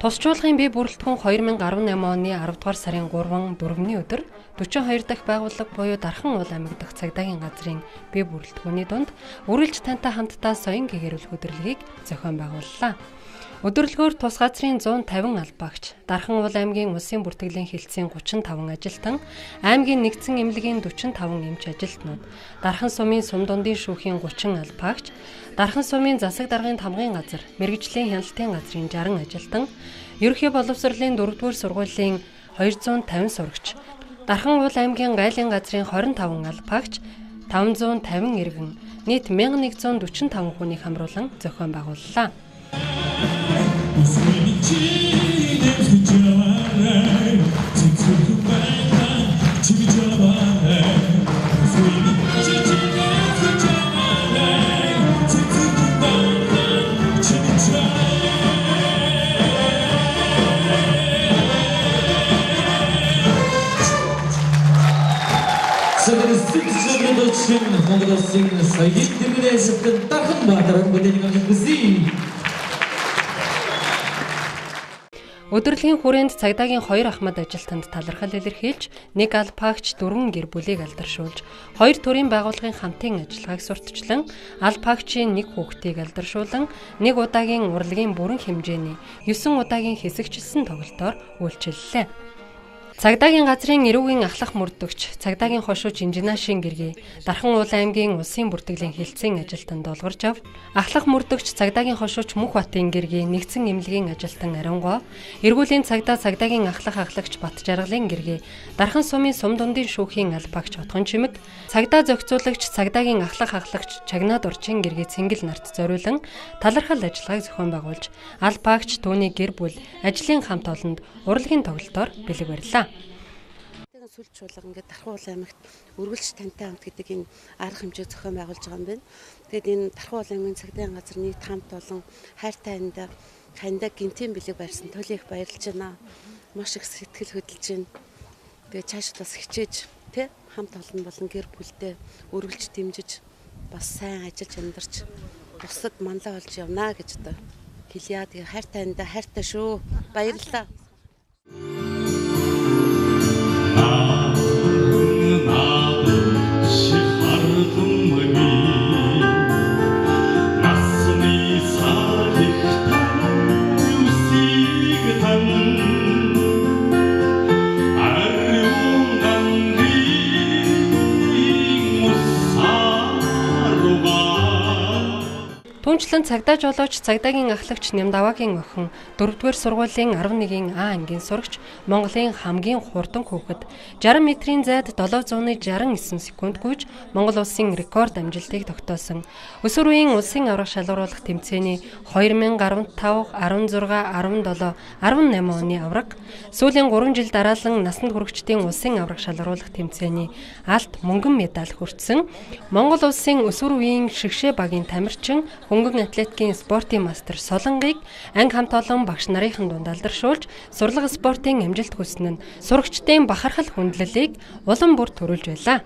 Тусчуулгын бие бүрэлдэхүүн 2018 оны 10 дугаар сарын 3-4-ний өдөр 42 дахь байгууллага буюу Дархан уул аймаг дахь цагдаагийн газрын бие бүрэлдэхүүний дунд үргэлж тантай хамтдаа соён гэгэрүүлэх өдрөлгийг зохион байгууллаа. Өдөрлөгөөр тус газрын 150 албаагч, Дархан уул аймгийн улсын бүртгэлийн хилцээний 35 ажилтан, аймгийн нэгдсэн эмнэлгийн 45 эмч ажилтнууд, Дархан сумын сум дундын шүүхийн 30 албаагч, Дархан сумын засаг даргын тамгын газар, мэргэжлийн хяналтын газрын 60 ажилтан, ерөнхий боловсролын 4-р сургуулийн 250 сурагч, Дархан уул аймгийн гайлын газрын 25 албаагч, 550 иргэн, нийт 1145 хүнийг хамруулан зохион байгууллаа. Өдөрлөгийн хүрээнд цагдаагийн 2 ахмад ажилтнанд талархал илэрхийлж, 1 албаагч 4 гэр бүлийг алдаршуулж, 2 төрийн байгууллагын хамтын ажиллагааг сурталчлан, албаагчийн 1 хүүхдийг алдаршуулан, 1 удаагийн урлагийн бүрэн хэмжээний 9 удаагийн хэсэгчилсэн тоглолтоор үйлчиллээ. Цагдаагийн газрын эрүүгийн ахлах мөрдөгч, цагдаагийн хошууч инженашийн гэргий, Дархан уул аймгийн улсын бүртгэлийн хилцээний ажилтан долгорж ав, ахлах мөрдөгч цагдаагийн хошууч Мөнхбатын гэргий, нэгдсэн эмнэлгийн ажилтан Арингоо, эргүүлийн цагдаагийн ахлах ахлагч Бат Жаргалын гэргий, Дархан сумын сум дундын шүүхийн албаагч Отгон Чимэг, цагдаа зохицуулагч цагдаагийн ахлах ахлагч Чагнаад Урчин гэргий Цэнгэл нарт зориулан талархал ажиллагааг зохион байгуулж, албаагч түүний гэр бүл, ажлын хамт олонд урлагийн тоглолтоор бэлэг барьлаа. Сүлж чуулга ингээд Дархан уул аймагт үргэлж тантай хамт гэдэг энэ арга хэмжээ зохион байгуулж байгаа юм байна. Тэгээд энэ Дархан уул аймгийн цагдаагийн газар нийт хамт олон хайртай хандаа гинтийн бэлэг барьсан төлөө их баярлж байна. Маш их сэтгэл хөдлөж байна. Тэгээд цаашд бас хичээж хамт олон болон гэр бүлдээ үргэлж дэмжиж бас сайн ажиллаж амьдарч бусад манлай болж явна гэж одоо хэлье. Тэгээд хайртай хандаа хайртай шүү. Баярлалаа. Түүнчлэн цагдаа жолооч цагдаагийн ахлагч Нямдавагийн охин 4-р сургуулийн 11-ийн А ангийн сурагч Монголын хамгийн хурдан хүүхэд 60 метрийн зайд 769 секунд гүйж Монгол улсын рекорд амжилтыг тогтоосон. Өсвөр үеийн улсын аврах шалгаруулах тэмцээний 2015, 16, 17, 18 оны авраг, сүүлийн 3 жил дараалан насанд хүрэгчдийн улсын аврах шалгаруулах тэмцээний алт мөнгөн медаль хүртсэн. Монгол улсын өсвөр үеийн шигшээ багийн тамирчин хөнгөн атлетикийн спортын мастер Солонгыг анги хамт олон багш нарын дунд алдаршуулж, сурлага спортын амжилт хүснэ нь сурагчдын бахархал хүндлэлийг улам бүр төрүүлж байлаа.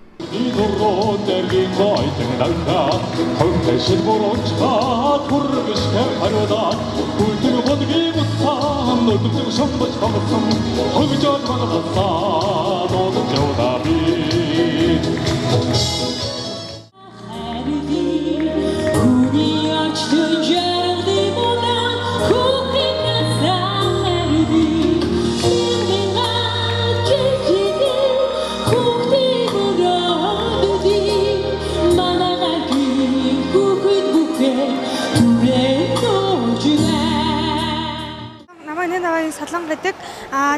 Солон гэдэг.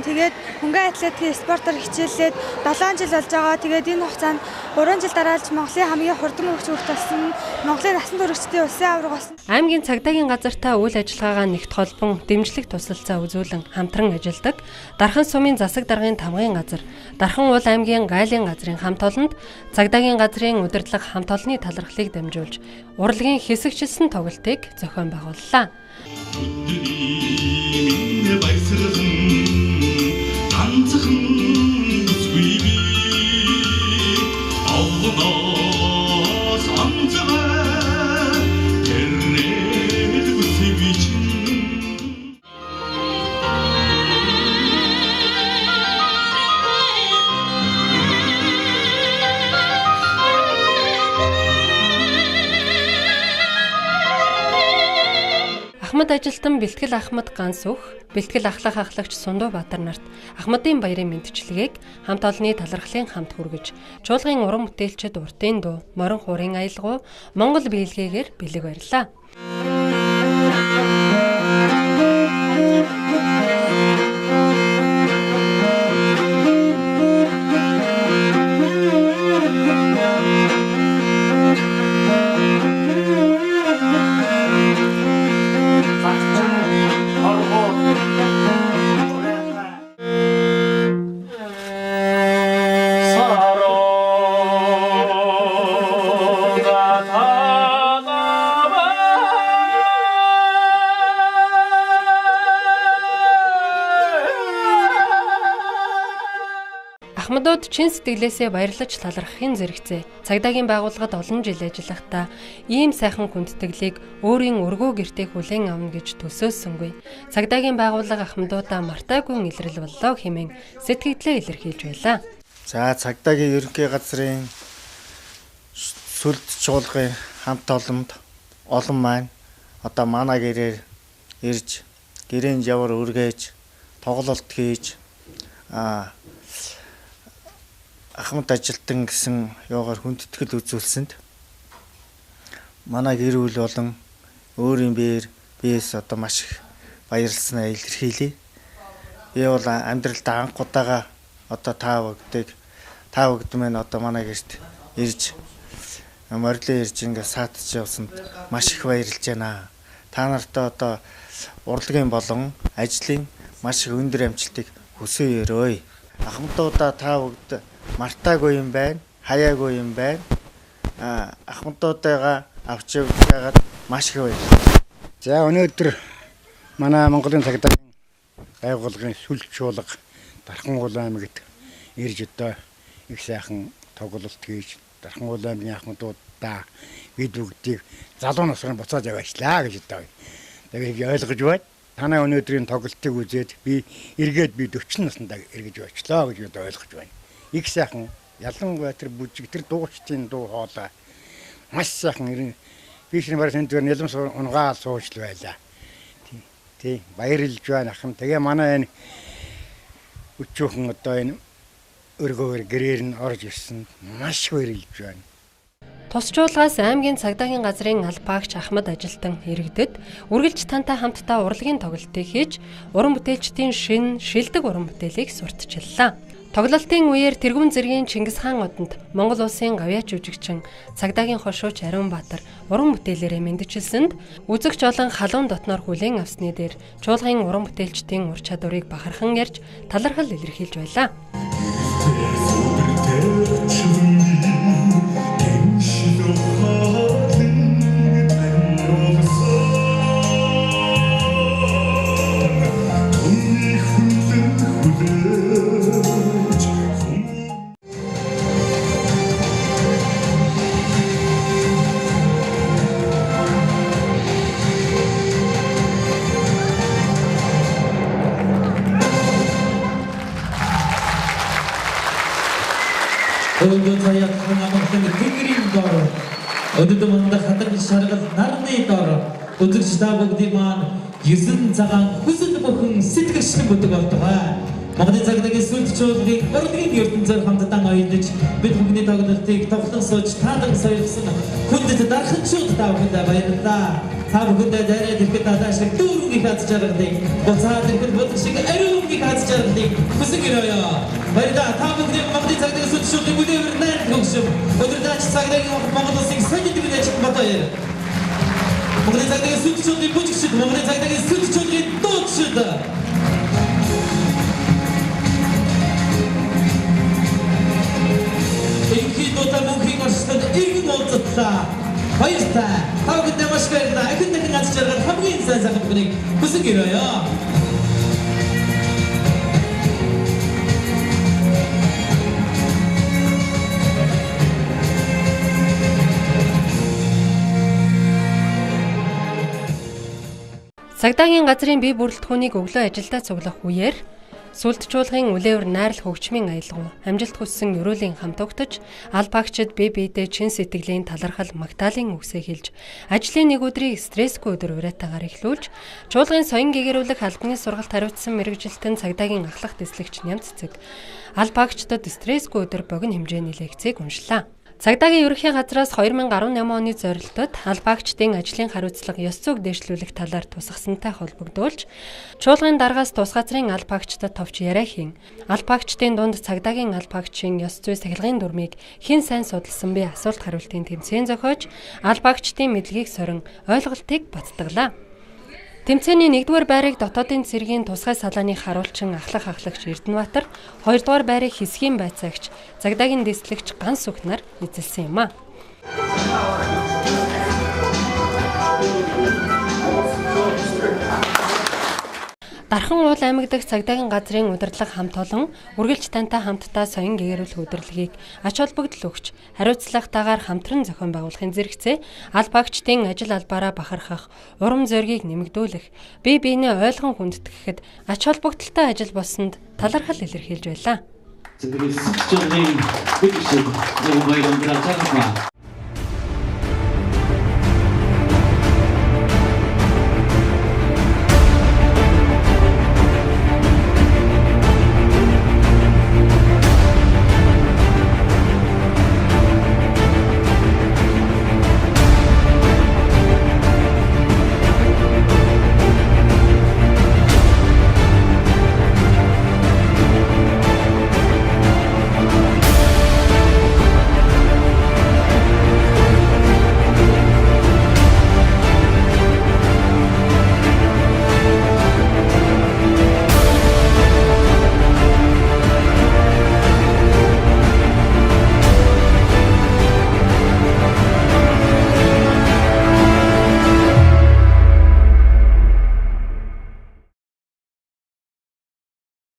Тэгээд хөнгөн атлетикийн спортоор хичээлээд 7 жил болж байгаа. Тэгээд энэ хугацаанд 3 жил дараалж Монголын хамгийн хурдан хөгжиж болсон, Монголын насанд хүрэгчдийн улсын авраг болсон. Аймгийн цагдаагийн газартаа үйл ажиллагаагаа нэгт холбон дэмжлэг тусалцаа үзүүлэн хамтран ажилладаг. Дархан сумын засаг даргын тамгын газар, Дархан уул аймгийн гайлын газрын хамт олонд цагдаагийн газрын удирдлага хамт олонны талархлыг дамжуулж, урлагийн хэсэгчилсэн тоглолтыг зохион байгууллаа. Ахмад ажилтан Бэлтгэл Ахмад Ганс өх, Бэлтгэл ахлах ахлагч Сундуу Баатар нарт Ахмадын баярын мэндчилгээг хамт олонний талархлын хамт хүргэж, чуулгын уран бүтээлчид уртын дуу, морин хуурын аялгау, Монгол биелгээгээр бэлэг барьлаа. Ахмадууд чин сэтгэлээсээ баярлаж талархахын зэрэгцээ. Цагдаагийн байгууллагад олон жил ажиллахдаа ийм сайхан хүндэтгэлийг өөрийн өргөө гэртээ хүлээн авна гэж төсөөлсөнгүй. Цагдаагийн байгууллага Ахмадуудаа мартаагүй илрэл боллоо хэмээн сэтгэлдээ илэрхийлж байлаа. За цагдаагийн ерөнхий газрын сүлд чуулгын хамт олонд олон маань одоо манай гэрээр ирж гэрийн явар үргээж тоглолт хийж Ахмад ажилтан гэсэн юугаар хүндэтгэл үзүүлсэнд манай гэр бүл болон өөрийн биес одоо маш их баярлснаа илэрхийлье. Би бол амьдралдаа анх удаага одоо та бүгд маань одоо манай гэрт ирж морилын ирж ингээ саатж явсанд маш их баярлж байна. Та нартай одоо урлагийн болон ажлын маш их өндөр амжилтыг хүсье өрөөе. Ахмадуудаа та бүгд мартаагүй юм байна, хаяагүй юм байна. Ахмадуудаа авч яваад маш их баярлалаа. За өнөөдөр манай Монголын цагдаагийн байгууллагын сүлд чуулга Дархан аймагт ирж одоо их сайхан тоглолт хийж Дархан аймгийн ахмадуудаа бид бүгдийг залуу насрын буцааж аваачлаа гэж одоо тэгээд ойлгож байна. Танай өнөөдрийн тоглолтыг үзээд би 40 наснда эргэж очлоо гэж одоо ойлгож байна. Их сайхан ялангуяа тэр бүжиг тэр дуучдын дуу хоолой маш сайхан ирэн бишний барсан дээр нэлмс унгаал суужл байлаа. Тий баярлж байна ахын. Тэгээ манай энэ өчөөхөн одоо энэ өргөөр гэрээр нь орж ирсэн маш баярлж байна. Тус чуулгаас аймгийн цагдаагийн газрын албаагч Ахмад ажилтан иргэдэд үргэлж тантай хамтдаа урлагийн тоглолтыг хийж уран бүтээлчдийн шилдэг уран бүтээлийг сурталчиллаа. Тоглолтын үеэр тэргүүн зэргийн Чингис хаан одонд Монгол улсын гавьяач жүжигчин цагдаагийн хошууч Ариун Баатар уран бүтээлээрээ мэндчилсэнд үзэгч олон халуун дотноор хүлээн авсны дээр чуулгын уран бүтээлчдийн ур чадварыг бахархан ярьж талархал илэрхийлж байлаа. Өдөө цаяг хамаахан тэнгэрийн дор өдөө манда хатаг шаргал нарны дор үзэгч та бүгдийн маань 9 цагаан хүсэл бүхэн сэтгэгчэн бүдэг болтугай. Монголын цагдаагийн сүлд чуулгын урлагийн ертөнцөөр хамтдаа аялж бид бүгдний тоглолтыг тоглон сууж таалан сойрсон хүндэт дарханчууд та бүхэндээ баярлалаа. Та бүхэндээ дайраад ирэхэд надад шиг дүүргийн хаз жаргалыг буцаад ирэхэд бодлого шиг ариунгийн хаз жаргалыг хүсэж ирээ. Баярлалаа. Та бүхэнд Монголын цагдаагийн сүлд чуулгын бүлэвэр найр хөгшөв. Өдөртөж цагдаагийн Монгол улсын соёлын дэвнэж батаяр. Монголын цагдаагийн сүлд чуулгын бүжигчид, Монголын цагдаагийн сүлд чуулгын дуудчид. Энэхий дуутай мөнхийн орчтод иргэн уулзлаа. Баярлалаа. Та бүхэнд маш баярлалаа. Ахин дахин аз жаргал хамгийн сайн сайхан бүхнийг хүсэж ирээ. Цагдаагийн газрын бие бүрэлдэхүүнийг өглөө ажилдаа цуглах үеэр Сүлдчүүлгийн үлээвэр найрал хөгжмийн аялгау, амжилт хүссэн өрөөлийн хамт угтаж, аль багчид бие биедээ чин сэтгэлийн талархал магтаалын үгсээ хэлж, ажлын нэг өдрийг стрессгүй өдөр уриатаагаар эхлүүлж, чуулгын соён гэгэрүүлэх албаны сургалт хариуцсан мэрэгжилтэн цагдаагийн ахлах дэслэгч Нямц цэцэг аль багчдад стрессгүй өдөр богино хэмжээний лекцийг уншлаа. Цагдаагийн ерөнхий газраас 2018 оны зорилтод аль багчдын ажлын хариуцлага ёс зүйг дээшлүүлэх талаар тусгасантай холбогдуулж, чуулгын даргаас тус газрын аль багчдад товч яриа хийн. Аль багчдын дунд цагдаагийн аль багчийн ёс зүй сахилгын дүрмийг хэн сайн судалсан бэ асуулт хариултын тэмцээн зохиож, аль багчдын мэдлэгийг сорин ойлголтыг баттгалаа. Тэмцээний 1-р байрыг дотоодын цэргийн тусгай салааны харуулчин ахлах ахлагч Эрдэнэбаатар, 2-р байрыг хэсгийн байцаагч, цагдаагийн дэслэгч Ганс Сүх нар эзэлсэн юм а. Дархан уул аймаг дахь цагдаагийн газрын удирдлага хамт олон үргэлж тантай хамтдаа соён гэгэрүүлэх удирдлагыг ач холбогдол өгч хариуцлагатайгаар хамтран зохион байгуулахын зэрэгцээ аль багчдын ажил албаараа бахархах, урам зоригийг нэмэгдүүлэх, бие биенээ ойлгон хүндэтгэхэд ач холбогдолтой ажил болсонд талархал илэрхийлж байлаа.